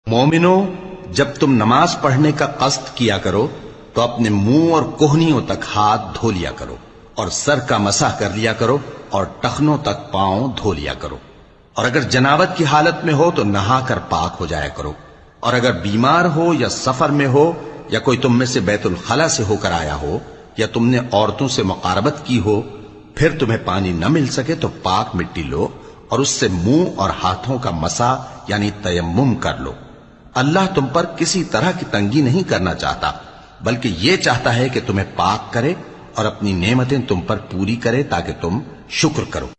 मोमिनो, जब तुम नमाज पढ़ने का कस्द किया करो तो अपने मुंह और कोहनियों तक हाथ धो लिया करो और सर का मसाह कर लिया करो और टखनों तक पांव धो लिया करो। और अगर जनावत की हालत में हो तो नहाकर पाक हो जाया करो। और अगर बीमार हो या सफर में हो या कोई तुम में से बैतुल खला से होकर आया हो या तुमने औरतों से मुकारबत की हो, फिर तुम्हें पानी न मिल सके तो पाक मिट्टी लो और उससे मुंह और हाथों का मसा यानी तयम्मुम कर लो। अल्लाह तुम पर किसी तरह की तंगी नहीं करना चाहता, बल्कि यह चाहता है कि तुम्हें पाक करे और अपनी नेमतें तुम पर पूरी करे ताकि तुम शुक्र करो।